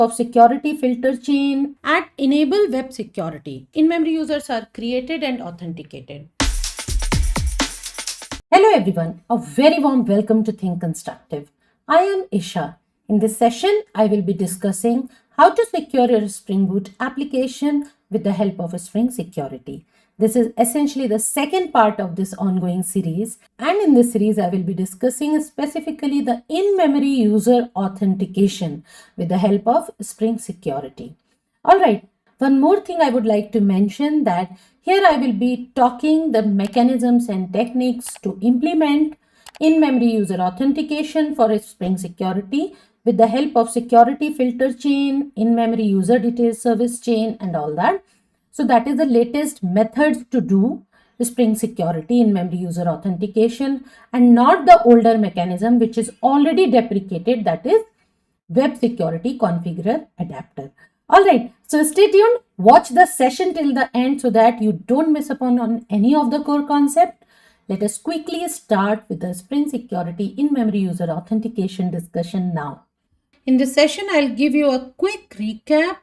of security filter chain at enable web security. In-memory users are created and authenticated. Hello everyone, a very warm welcome to Think Constructive. I am Isha. In this session, I will be discussing how to secure your Spring Boot application with the help of a Spring Security. This is essentially the second part of this ongoing series, and in this series I will be discussing specifically the in-memory user authentication with the help of Spring Security. Alright, one more thing I would like to mention that here I will be talking the mechanisms and techniques to implement in-memory user authentication for Spring Security with the help of security filter chain, in-memory user details service chain and all that. So that is the latest methods to do Spring Security in-memory user authentication and not the older mechanism which is already deprecated, that is Web Security Configurer Adapter. Alright, so stay tuned, watch the session till the end so that you don't miss upon on any of the core concept. Let us quickly start with the Spring Security in-memory user authentication discussion now. In this session, I'll give you a quick recap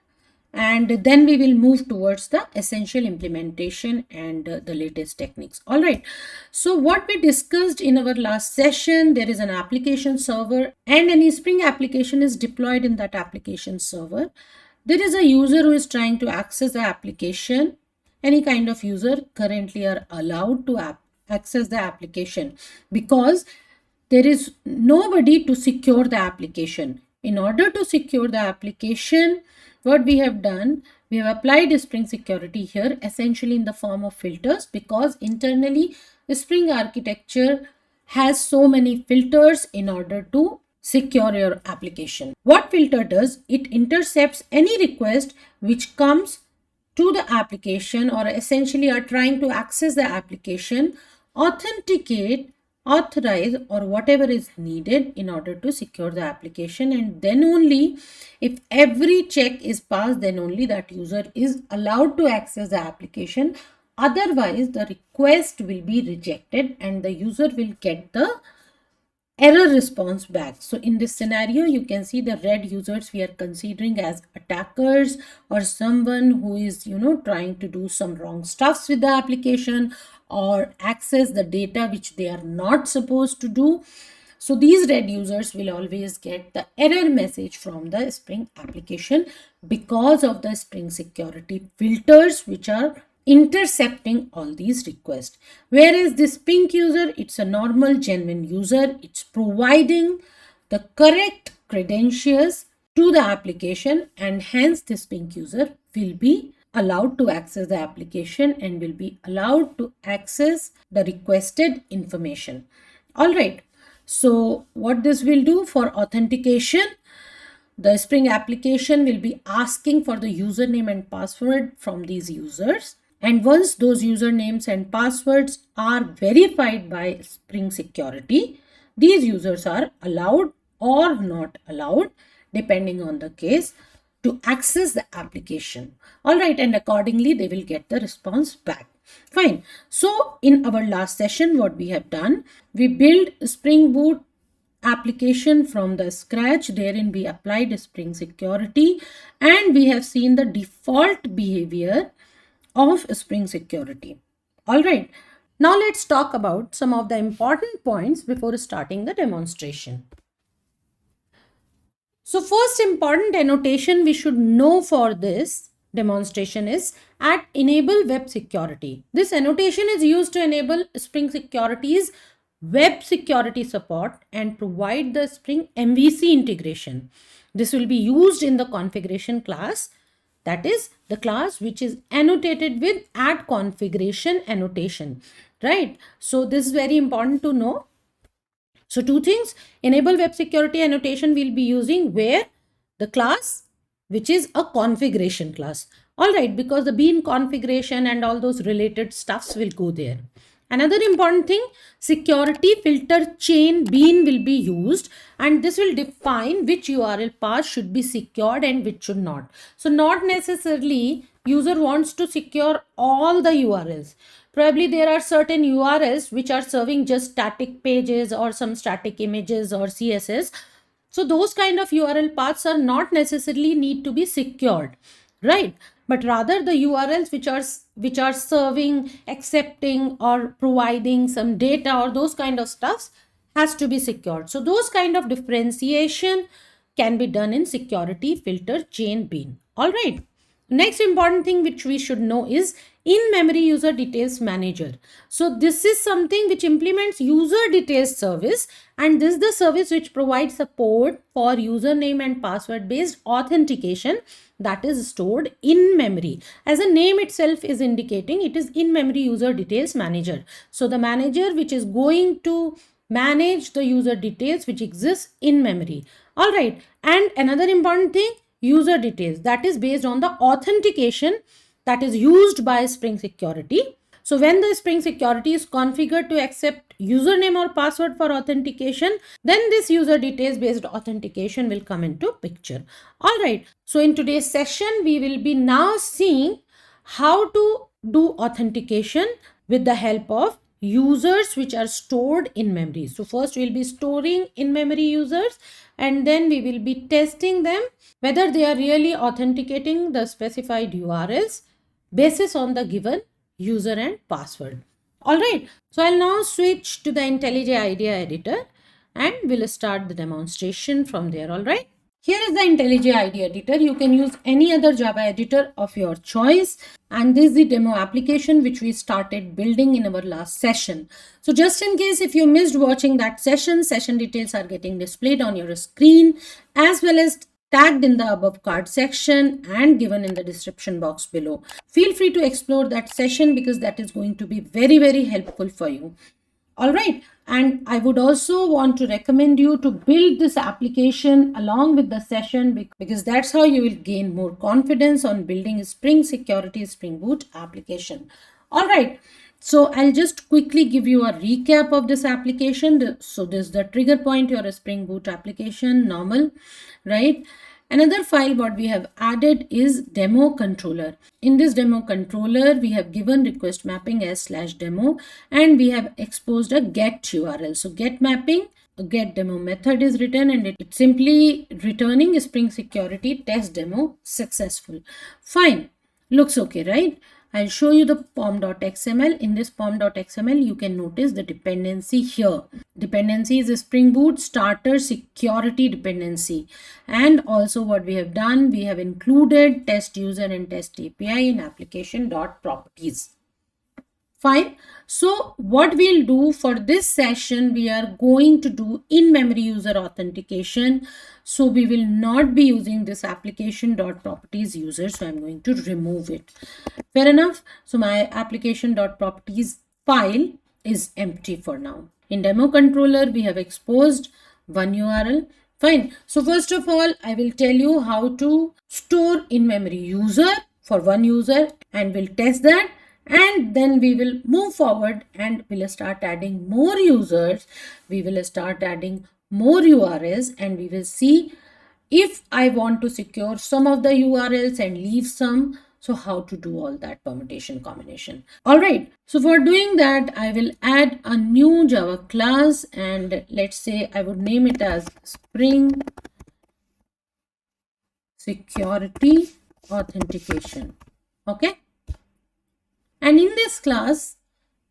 and then we will move towards the essential implementation and the latest techniques. All right. So what we discussed in our last session, there is an application server and any Spring application is deployed in that application server. There is a user who is trying to access the application. Any kind of user currently are allowed to access the application because there is nobody to secure the application. In order to secure the application, what we have done, we have applied Spring Security here essentially in the form of filters because internally the Spring architecture has so many filters in order to secure your application. What filter does, it intercepts any request which comes to the application or essentially are trying to access the application, authenticate, authorize or whatever is needed in order to secure the application, and then only if every check is passed, then only that user is allowed to access the application. Otherwise the request will be rejected and the user will get the error response back. So in this scenario, you can see the red users we are considering as attackers or someone who is, trying to do some wrong stuffs with the application or access the data which they are not supposed to do. So these red users will always get the error message from the Spring application because of the Spring Security filters which are intercepting all these requests. Whereas this pink user, it's a normal genuine user. It's providing the correct credentials to the application and hence this pink user will be allowed to access the application and will be allowed to access the requested information. All right. So what this will do for authentication, the Spring application will be asking for the username and password from these users. And once those usernames and passwords are verified by Spring Security, these users are allowed or not allowed, depending on the case, to access the application. All right, and accordingly, they will get the response back. Fine. So in our last session, what we have done, we built Spring Boot application from the scratch. Therein we applied Spring Security and we have seen the default behavior of Spring Security. All right. Now let's talk about some of the important points before starting the demonstration. So first important annotation we should know for this demonstration is at enable web security. This annotation is used to enable Spring Security's web security support and provide the Spring MVC integration. This will be used in the configuration class, that is the class which is annotated with add configuration annotation, right? So this is very important to know. So two things, enable web security annotation will be using where the class which is a configuration class. All right, because the bean configuration and all those related stuffs will go there. Another important thing, security filter chain bean will be used and this will define which URL path should be secured and which should not. So not necessarily user wants to secure all the URLs. Probably there are certain URLs which are serving just static pages or some static images or CSS. So those kind of URL paths are not necessarily need to be secured, right? But rather the URLs which are serving, accepting, or providing some data or those kind of stuffs has to be secured. So those kind of differentiation can be done in security filter chain bean. All right. Next important thing which we should know is in-memory user details manager. So this is something which implements user details service, and this is the service which provides support for username and password based authentication that is stored in memory. As a name itself is indicating, it is in-memory user details manager. So the manager which is going to manage the user details which exists in memory. All right. And another important thing, user details, that is based on the authentication that is used by Spring Security. So when the Spring Security is configured to accept username or password for authentication, then this user details based authentication will come into picture. All right. So in today's session, we will be now seeing how to do authentication with the help of users which are stored in memory. So first we'll be storing in memory users, and then we will be testing them whether they are really authenticating the specified URLs basis on the given user and password. All right. So I'll now switch to the IntelliJ IDEA editor and we'll start the demonstration from there. All right. Here is the IntelliJ IDEA editor. You can use any other Java editor of your choice. And this is the demo application which we started building in our last session. So just in case if you missed watching that session details are getting displayed on your screen as well as tagged in the above card section and given in the description box below. Feel free to explore that session because that is going to be very, very helpful for you. All right. And I would also want to recommend you to build this application along with the session because that's how you will gain more confidence on building a Spring Security Spring Boot application. All right. So I'll just quickly give you a recap of this application. So this is the trigger point, your Spring Boot application, normal, right? Another file what we have added is demo controller. In this demo controller, we have given request mapping as /demo and we have exposed a get URL. So get mapping, a get demo method is written and it's simply returning Spring Security test demo successful. Fine. Looks okay, right? I'll show you the pom.xml. In this pom.xml, you can notice the dependency here. Dependency is a Spring Boot starter security dependency. And also what we have done, we have included test user and test API in application.properties. Fine. So what we'll do for this session, we are going to do in-memory user authentication. So we will not be using this application.properties user. So I'm going to remove it. Fair enough. So my application.properties file is empty for now. In demo controller, we have exposed one URL. Fine. So first of all, I will tell you how to store in-memory user for one user and we'll test that. And then we will move forward and we'll start adding more users. We will start adding more URLs and we will see if I want to secure some of the URLs and leave some. So how to do all that permutation combination. All right. So for doing that, I will add a new Java class and let's say I would name it as Spring Security Authentication. Okay. And in this class,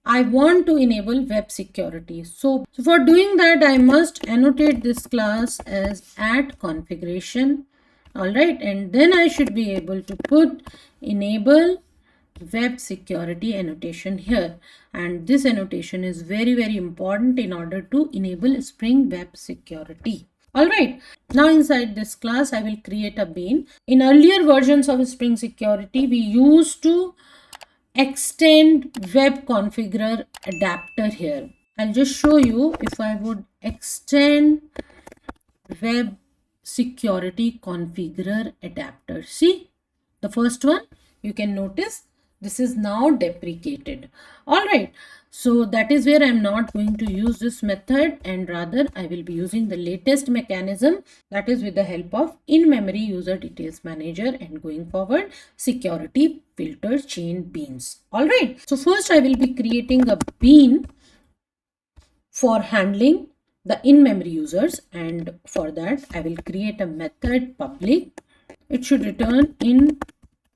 I want to enable web security. So for doing that, I must annotate this class as @configuration. All right. And then I should be able to put enable web security annotation here. And this annotation is very, very important in order to enable Spring Web Security. All right. Now inside this class, I will create a bean. In earlier versions of Spring Security, we used to extend web configurer adapter here. I'll just show you if I would extend web security configurer adapter. See the first one, you can notice this is now deprecated. All right. So that is where I'm not going to use this method and rather I will be using the latest mechanism, that is with the help of in-memory user details manager and going forward security filter chain beans. All right. So first I will be creating a bean for handling the in-memory users, and for that I will create a method public. It should return in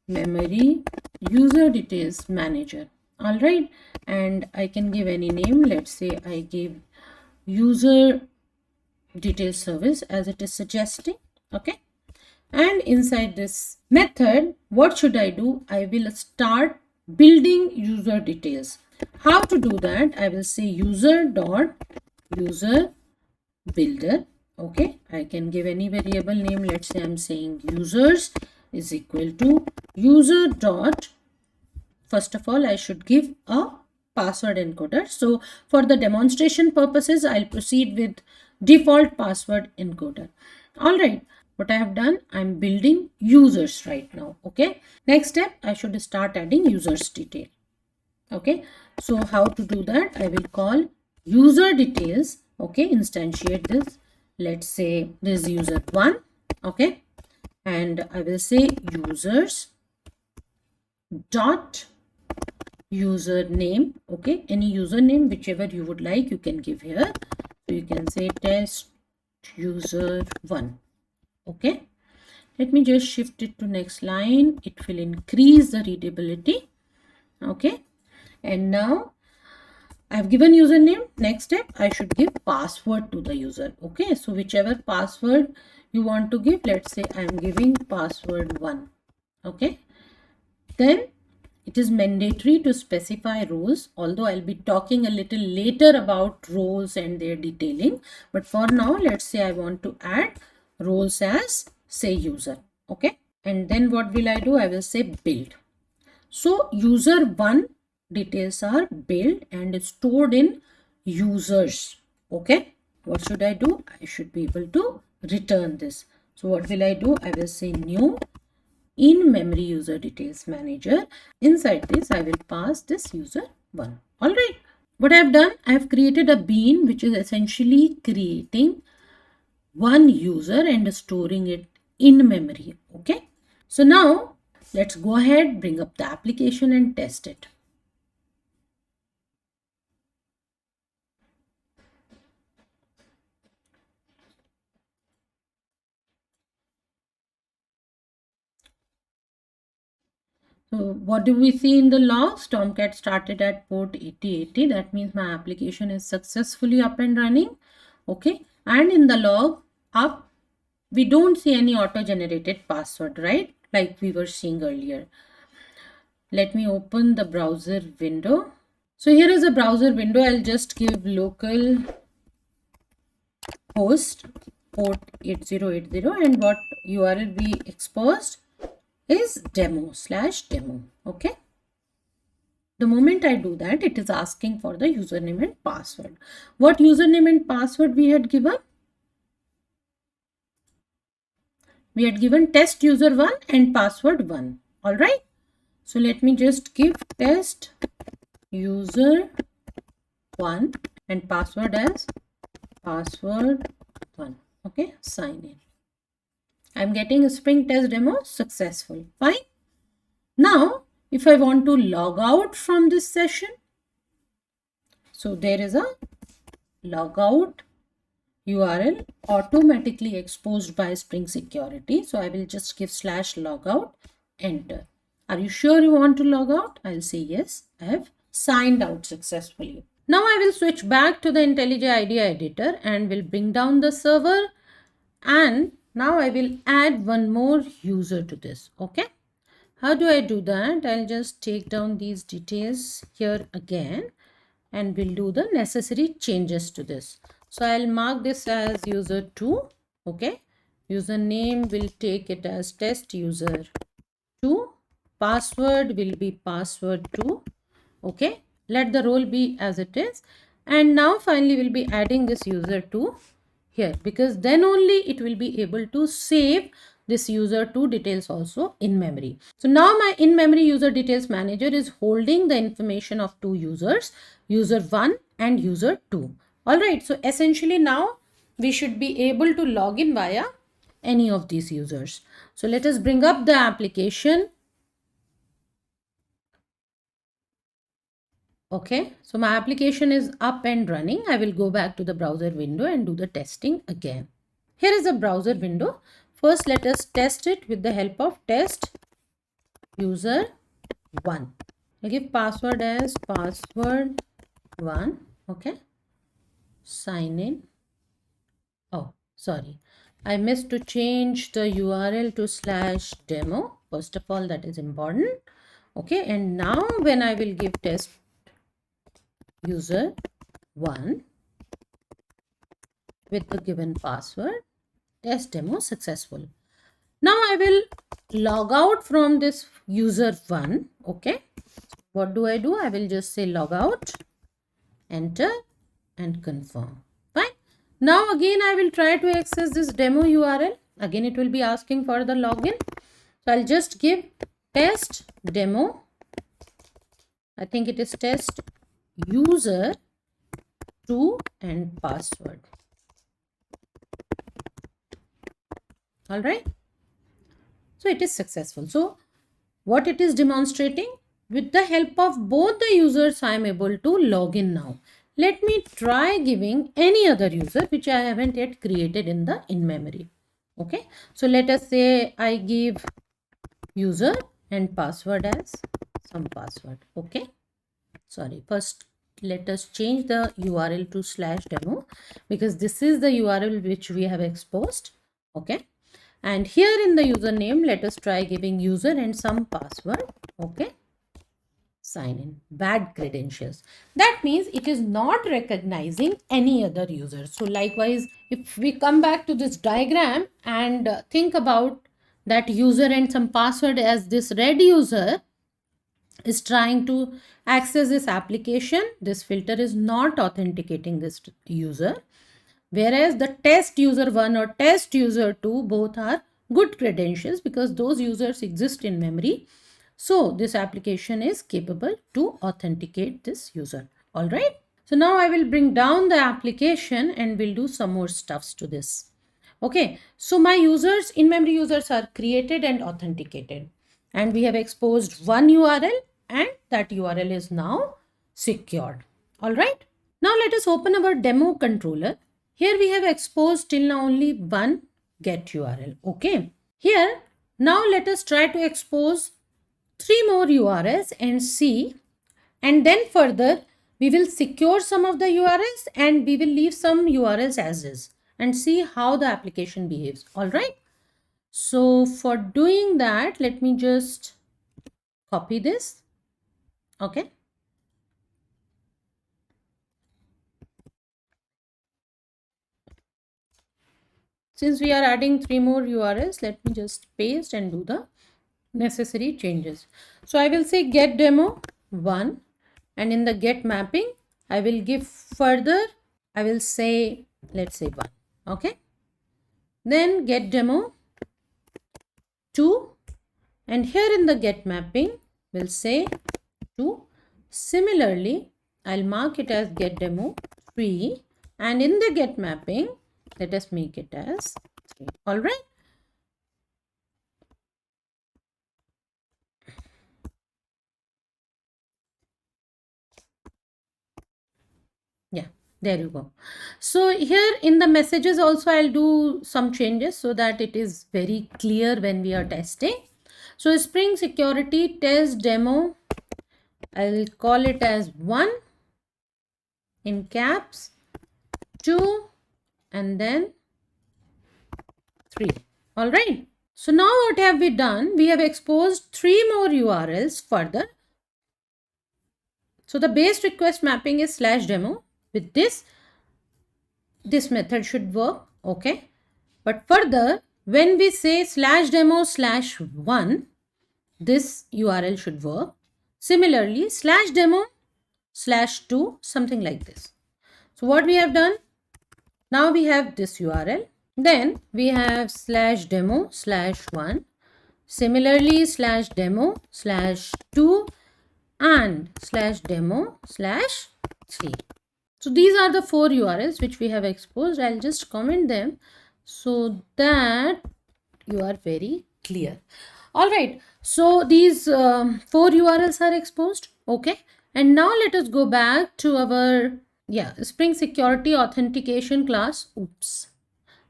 memory user details manager. All right, and I can give any name. Let's say I give user details service as it is suggesting. Okay, and inside this method, what should I do? I will start building user details. How to do that? I will say user dot user builder. Okay, I can give any variable name. Let's say I'm saying users is equal to user dot, first of all I should give a password encoder. So for the demonstration purposes I'll proceed with default password encoder. All right, what I have done, I'm building users right now. Okay, next step, I should start adding users detail. Okay, so how to do that? I will call user details. Okay, instantiate this. Let's say this user 1. Okay, and I will say users dot username. Okay, any username whichever you would like you can give here. So you can say test user 1. Okay, let me just shift it to next line. It will increase the readability. Okay, and now I've given username. Next step, I should give password to the user. Okay, so whichever password you want to give, let's say I'm giving password 1. Okay, then it is mandatory to specify roles, although I'll be talking a little later about roles and their detailing. But for now, let's say I want to add roles as say user. Okay, and then what will I do? I will say build. So user 1 details are built and stored in users. Okay, what should I do? I should be able to return this. So what will I do? I will say new in memory user details manager. Inside this I will pass this user 1. All right, what I have done, I have created a bean which is essentially creating one user and storing it in memory. Okay, so now let's go ahead, bring up the application and test it. So what do we see in the log? Tomcat started at port 8080. That means my application is successfully up and running. Okay, and in the log up, we don't see any auto-generated password, right? Like we were seeing earlier. Let me open the browser window. So here is a browser window. I'll just give local host port 8080 and what URL we exposed is demo/demo. Okay, the moment I do that, it is asking for the username and password. What username and password we had given? We had given test user 1 and password 1. All right, so let me just give test user 1 and password as password 1. Okay, sign in. I'm getting a Spring test demo successful. Fine. Now, if I want to log out from this session, so there is a logout URL automatically exposed by Spring Security. So I will just give /logout, enter. Are you sure you want to log out? I'll say yes, I have signed out successfully. Now I will switch back to the IntelliJ IDEA editor and will bring down the server, and now I will add one more user to this. Okay, how do I do that? I'll just take down these details here again and we'll do the necessary changes to this. So I'll mark this as user 2. Okay, username will take it as test user 2. Password will be password 2. Okay, let the role be as it is. And now finally we'll be adding this user 2 here, because then only it will be able to save this user 2 details also in memory. So now my in memory user details manager is holding the information of two users, user 1 and user 2. All right, so essentially now we should be able to log in via any of these users. So let us bring up the application. Okay, so my application is up and running. I will go back to the browser window and do the testing again. Here is a browser window. First, let us test it with the help of test user 1. I'll give password as password 1. Okay, sign in. Oh, sorry. I missed to change the URL to /demo. First of all, that is important. Okay, and now when I will give test user 1 with the given password, test demo successful. Now I will log out from this user 1. Okay, what do? I will just say log out, enter and confirm. Fine. Now again I will try to access this demo URL. Again it will be asking for the login. So I'll just give test demo. I think it is test user 2 and password. All right. So it is successful. So what it is demonstrating? With the help of both the users, I am able to log in now. Let me try giving any other user which I haven't yet created in the in memory. Okay. So let us say I give user and password as some password. Okay. Sorry. First, let us change the URL to /demo because this is the URL which we have exposed. Okay. And here in the username, let us try giving user and some password. Okay. Sign in. Bad credentials. That means it is not recognizing any other user. So likewise, if we come back to this diagram and think about that user and some password as this red user is trying to access this application, this filter is not authenticating this user. Whereas the test user 1 or test user 2 both are good credentials because those users exist in memory. So this application is capable to authenticate this user. All right. So now I will bring down the application and we'll do some more stuffs to this. Okay. So my users, in-memory users are created and authenticated. And we have exposed one URL and that URL is now secured. All right. Now let us open our demo controller. Here we have exposed till now only one get URL. Okay. Here, now let us try to expose 3 more URLs and see. And then further, we will secure some of the URLs and we will leave some URLs as is and see how the application behaves. All right. So for doing that, let me just copy this. Okay. Since we are adding 3 more URLs, let me just paste and do the necessary changes. So I will say get demo 1 and in the get mapping, I will give further, I will say, let's say 1. Okay. Then get demo 2 and here in the get mapping, we'll say 2. Similarly, I'll mark it as get demo 3 and in the get mapping, let us make it as 3. All right. Yeah, there you go. So here in the messages also I'll do some changes so that it is very clear when we are testing. So Spring Security Test Demo, I'll call it as 1 in caps, 2 and then 3. All right. So now what have we done? We have exposed 3 more URLs further. So the base request mapping is /demo. With this method should work. Okay. But further, when we say /demo/1, this URL should work. Similarly, /demo/2, something like this. So what we have done? Now we have this URL. Then we have /demo/1. Similarly, /demo/2 and /demo/3. So these are the 4 URLs which we have exposed. I'll just comment them so that you are very clear. All right. So these 4 URLs are exposed. Okay. And now let us go back to our Spring Security Authentication class. Oops,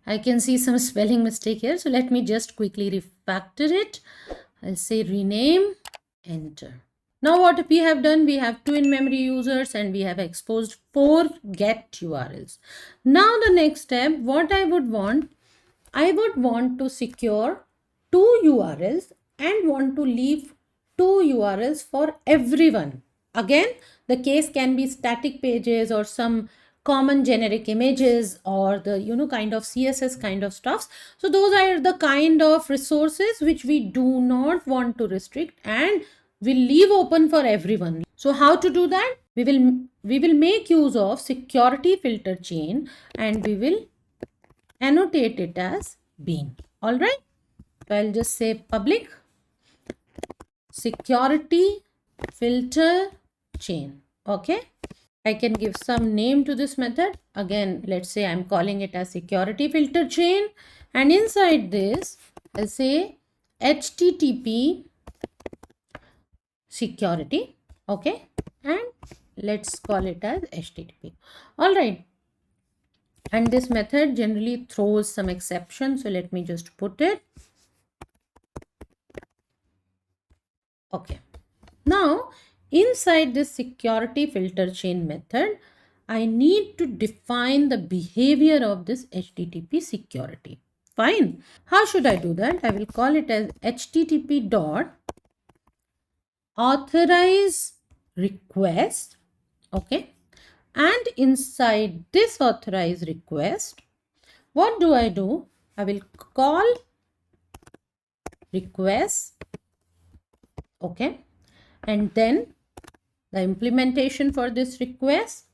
I can see some spelling mistake here. So let me just quickly refactor it. I'll say rename, enter. Now what we have done, we have 2 in-memory users and we have exposed 4 get URLs. Now the next step, what I would want to secure 2 URLs and want to leave 2 URLs for everyone. Again, the case can be static pages or some common generic images or the kind of CSS kind of stuffs. So those are the kind of resources which we do not want to restrict and will leave open for everyone. So how to do that? We will make use of security filter chain and we will annotate it as bean. All right. So I'll just say public security filter chain. Okay. I can give some name to this method. Again, let's say I'm calling it as security filter chain. And inside this, I'll say HTTP security. Okay. And let's call it as HTTP. All right. And this method generally throws some exceptions. So let me just put it. Okay. Now, inside this security filter chain method, I need to define the behavior of this HTTP security. Fine. How should I do that? I will call it as HTTP dot authorize request. Okay. And inside this authorize request, what do? I will call request. Okay. And then the implementation for this request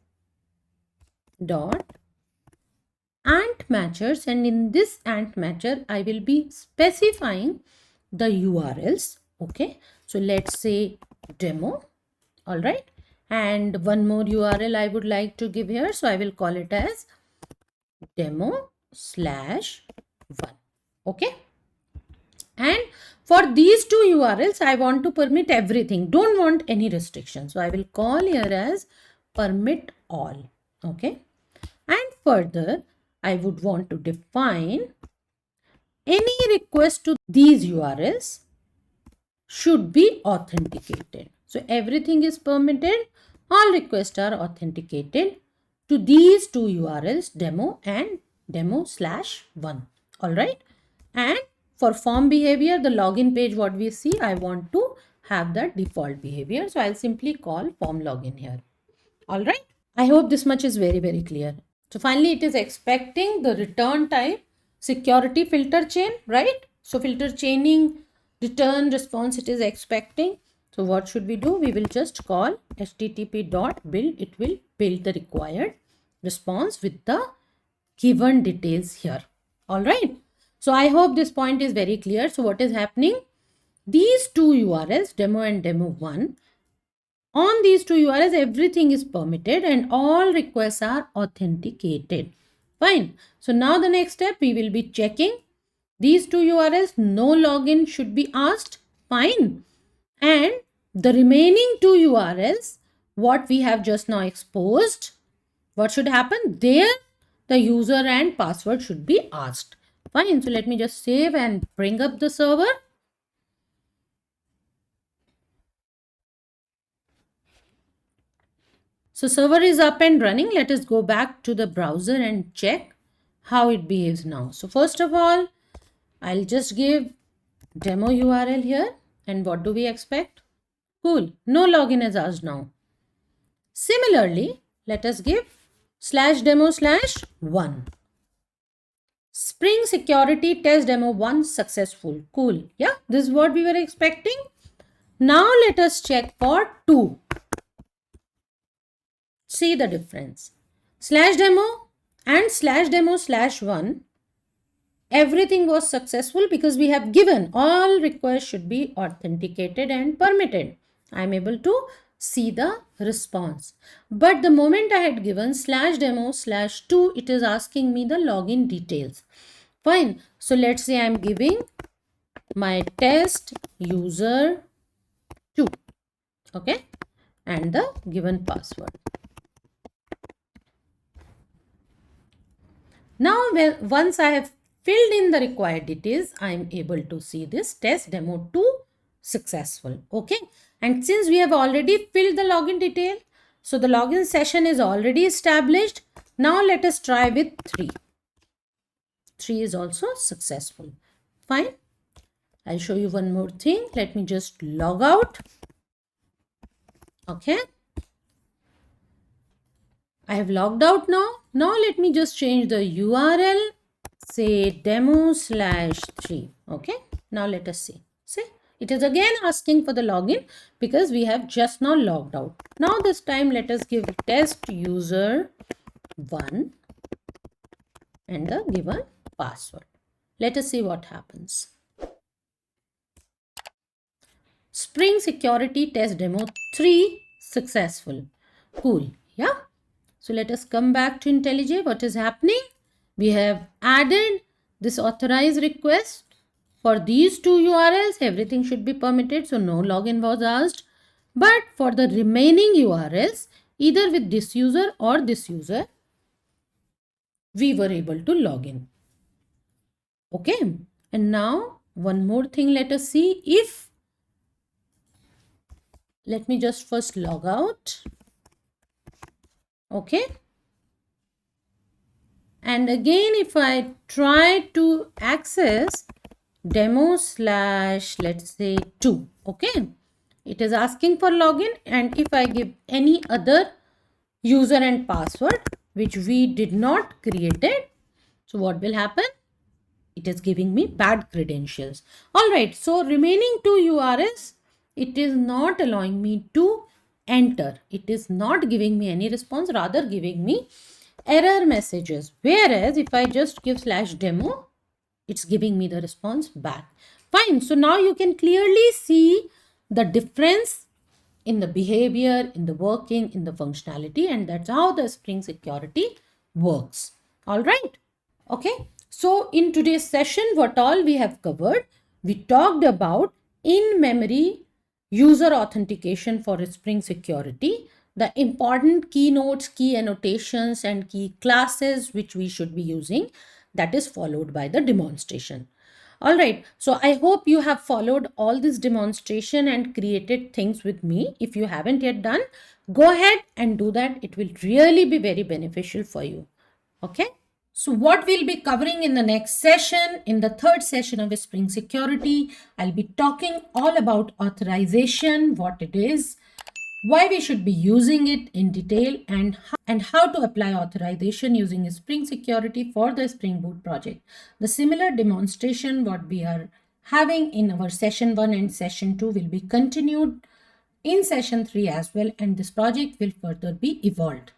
dot ant matchers, and in this ant matcher I will be specifying the URLs. Okay, so let's say demo. All right, and one more URL I would like to give here, so I will call it as demo/1. Okay, and for these 2 URLs I want to permit everything, don't want any restriction, so I will call here as permit all. Okay, and further I would want to define any request to these URLs should be authenticated. So everything is permitted, all requests are authenticated to these 2 URLs, demo and demo/1. All right, and for form behavior, the login page what we see, I want to have the default behavior, so I'll simply call form login here. All right, I hope this much is very, very clear. So finally, it is expecting the return type security filter chain, right? So filter chaining return response it is expecting. So what should we do? We will just call http.build. It will build the required response with the given details here. All right. So I hope this point is very clear. So what is happening? These 2 URLs, demo and demo1, on these 2 URLs, everything is permitted and all requests are authenticated. Fine. So now the next step, we will be checking these 2 URLs. No login should be asked. Fine. And the remaining 2 URLs, what we have just now exposed, what should happen? There, the user and password should be asked. Fine. So let me just save and bring up the server. So server is up and running. Let us go back to the browser and check how it behaves now. So first of all, I'll just give demo URL here. And what do we expect? Cool. No login is asked now. Similarly, let us give /demo/1. Spring security test demo 1 successful. Cool. Yeah, this is what we were expecting. Now let us check for 2. See the difference. /demo and /demo/1, everything was successful because we have given all requests should be authenticated and permitted. I am able to see the response. But the moment I had given /demo/2, it is asking me the login details. Fine. So let's say I am giving my test user 2. Okay. and the given password. Now, once I have filled in the required details, I am able to see this test demo 2 successful. Okay. And since we have already filled the login detail, so the login session is already established. Now let us try with 3. 3 is also successful. Fine. I'll show you one more thing. Let me just log out. Okay. I have logged out now. Now let me just change the URL. Say demo/3. Okay. Now let us see. See, it is again asking for the login because we have just now logged out. Now this time let us give test user 1 and the given password. Let us see what happens. Spring Security Test Demo 3 successful. Cool. Yeah. So let us come back to IntelliJ. What is happening? We have added this authorize request for these 2 URLs. Everything should be permitted. So no login was asked. But for the remaining URLs, either with this user or this user, we were able to log in. Okay. And now one more thing. Let us see if, let me just first log out. Okay. And again, if I try to access demo/, let's say 2, okay, it is asking for login. And if I give any other user and password, which we did not created, so what will happen? It is giving me bad credentials. All right. So remaining 2 URLs, it is not allowing me to enter. It is not giving me any response, rather giving me error messages. Whereas if I just give /demo, it's giving me the response back. Fine. So now you can clearly see the difference in the behavior, in the working, in the functionality, and that's how the Spring Security works. All right. Okay. So in today's session, what all we have covered, we talked about in-memory user authentication for Spring Security, the important keynotes, key annotations, and key classes which we should be using. That is followed by the demonstration. All right. So I hope you have followed all this demonstration and created things with me. If you haven't yet done, go ahead and do that. It will really be very beneficial for you. Okay. So what we'll be covering in the next session, in the third session of Spring Security, I'll be talking all about authorization, what it is, why we should be using it in detail, and how to apply authorization using Spring Security for the Spring Boot project. The similar demonstration what we are having in our session 1 and session 2 will be continued in session 3 as well, and this project will further be evolved.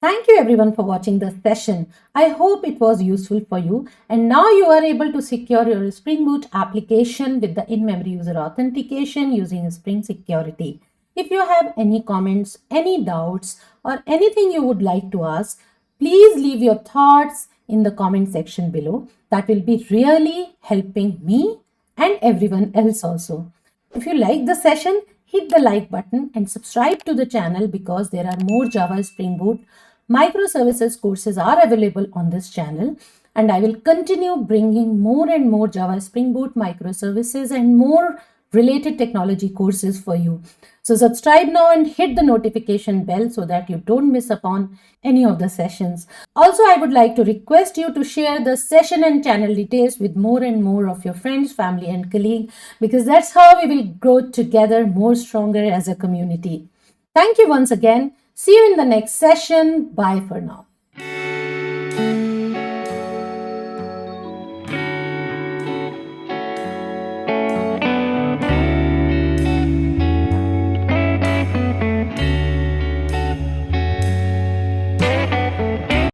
Thank you everyone for watching this session. I hope it was useful for you, and now you are able to secure your Spring Boot application with the in-memory user authentication using Spring Security. If you have any comments, any doubts, or anything you would like to ask, please leave your thoughts in the comment section below. That will be really helping me and everyone else also. If you like the session, hit the like button and subscribe to the channel because there are more Java Spring Boot microservices courses are available on this channel, and I will continue bringing more and more Java Spring Boot microservices and more related technology courses for you. So subscribe now and hit the notification bell so that you don't miss upon any of the sessions. Also, I would like to request you to share the session and channel details with more and more of your friends, family and colleagues, because that's how we will grow together more stronger as a community. Thank you once again. See you in the next session. Bye for now.